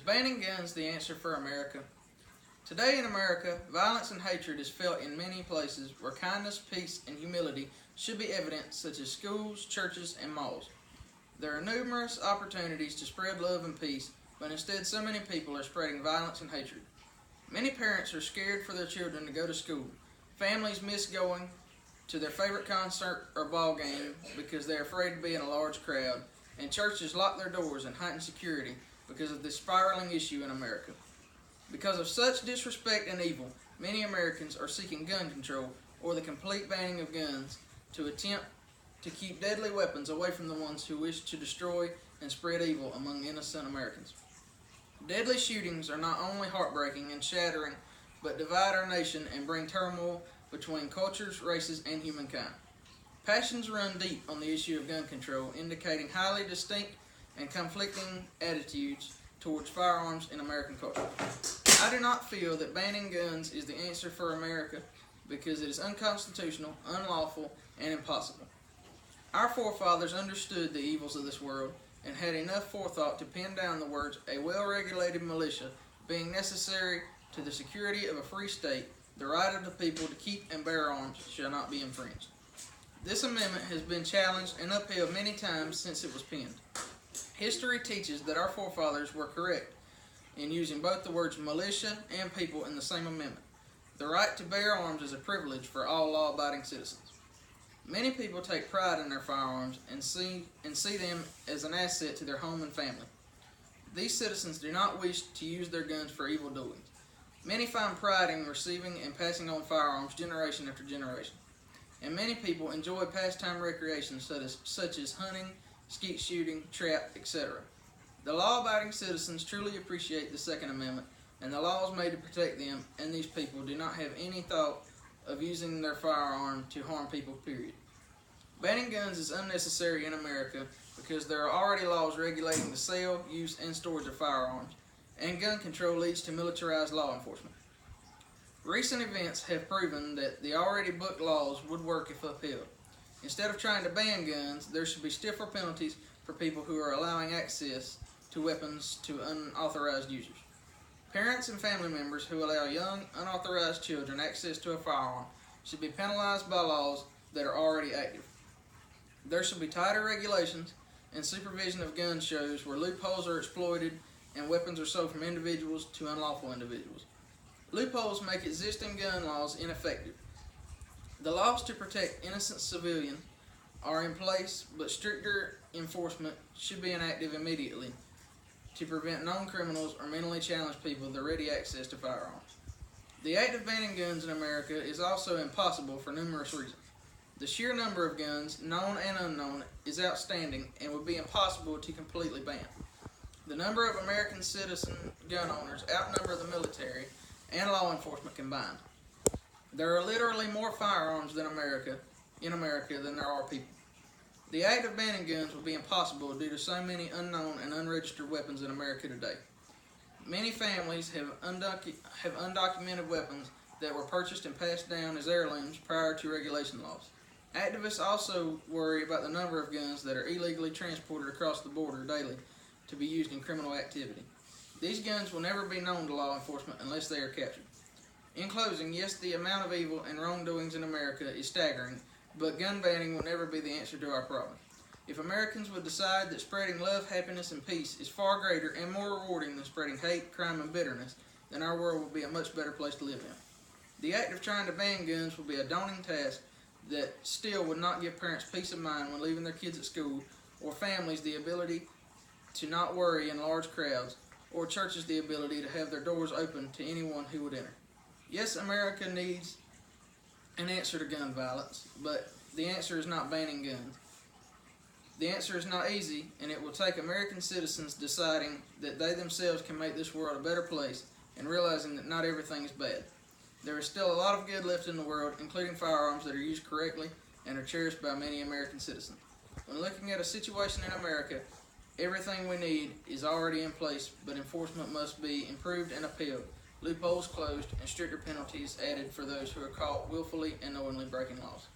Is banning guns the answer for America? Today in America, violence and hatred is felt in many places where kindness, peace, and humility should be evident, such as schools, churches, and malls. There are numerous opportunities to spread love and peace, but instead so many people are spreading violence and hatred. Many parents are scared for their children to go to school. Families miss going to their favorite concert or ball game because they're afraid to be in a large crowd, and churches lock their doors and heighten security because of this spiraling issue in America. Because of such disrespect and evil, many Americans are seeking gun control or the complete banning of guns to attempt to keep deadly weapons away from the ones who wish to destroy and spread evil among innocent Americans. Deadly shootings are not only heartbreaking and shattering, but divide our nation and bring turmoil between cultures, races, and humankind. Passions run deep on the issue of gun control, indicating highly distinct and conflicting attitudes towards firearms in American culture. I do not feel that banning guns is the answer for America because it is unconstitutional, unlawful, and impossible. Our forefathers understood the evils of this world and had enough forethought to pen down the words, "A well-regulated militia being necessary to the security of a free state, the right of the people to keep and bear arms shall not be infringed." This amendment has been challenged and upheld many times since it was penned. History teaches that our forefathers were correct in using both the words militia and people in the same amendment. The right to bear arms is a privilege for all law-abiding citizens. Many people take pride in their firearms and see them as an asset to their home and family. These citizens do not wish to use their guns for evil doings. Many find pride in receiving and passing on firearms generation after generation. And many people enjoy pastime recreation such as hunting, skeet shooting, trap, etc. The law-abiding citizens truly appreciate the Second Amendment and the laws made to protect them, and these people do not have any thought of using their firearm to harm people, period. Banning guns is unnecessary in America because there are already laws regulating the sale, use, and storage of firearms, and gun control leads to militarized law enforcement. Recent events have proven that the already booked laws would work if upheld. Instead of trying to ban guns, there should be stiffer penalties for people who are allowing access to weapons to unauthorized users. Parents and family members who allow young, unauthorized children access to a firearm should be penalized by laws that are already active. There should be tighter regulations and supervision of gun shows where loopholes are exploited and weapons are sold from individuals to unlawful individuals. Loopholes make existing gun laws ineffective. The laws to protect innocent civilians are in place, but stricter enforcement should be enacted immediately to prevent known criminals or mentally challenged people the ready access to firearms. The act of banning guns in America is also impossible for numerous reasons. The sheer number of guns, known and unknown, is outstanding and would be impossible to completely ban. The number of American citizen gun owners outnumber the military and law enforcement combined. There are literally more firearms in America than there are people. The act of banning guns would be impossible due to so many unknown and unregistered weapons in America today. Many families have undocumented weapons that were purchased and passed down as heirlooms prior to regulation laws. Activists also worry about the number of guns that are illegally transported across the border daily to be used in criminal activity. These guns will never be known to law enforcement unless they are captured. In closing, yes, the amount of evil and wrongdoings in America is staggering, but gun banning will never be the answer to our problem. If Americans would decide that spreading love, happiness, and peace is far greater and more rewarding than spreading hate, crime, and bitterness, then our world will be a much better place to live in. The act of trying to ban guns will be a daunting task that still would not give parents peace of mind when leaving their kids at school, or families the ability to not worry in large crowds, or churches the ability to have their doors open to anyone who would enter. Yes, America needs an answer to gun violence, but the answer is not banning guns. The answer is not easy, and it will take American citizens deciding that they themselves can make this world a better place and realizing that not everything is bad. There is still a lot of good left in the world, including firearms that are used correctly and are cherished by many American citizens. When looking at a situation in America, everything we need is already in place, but enforcement must be improved and upheld, loopholes closed, and stricter penalties added for those who are caught willfully and knowingly breaking laws.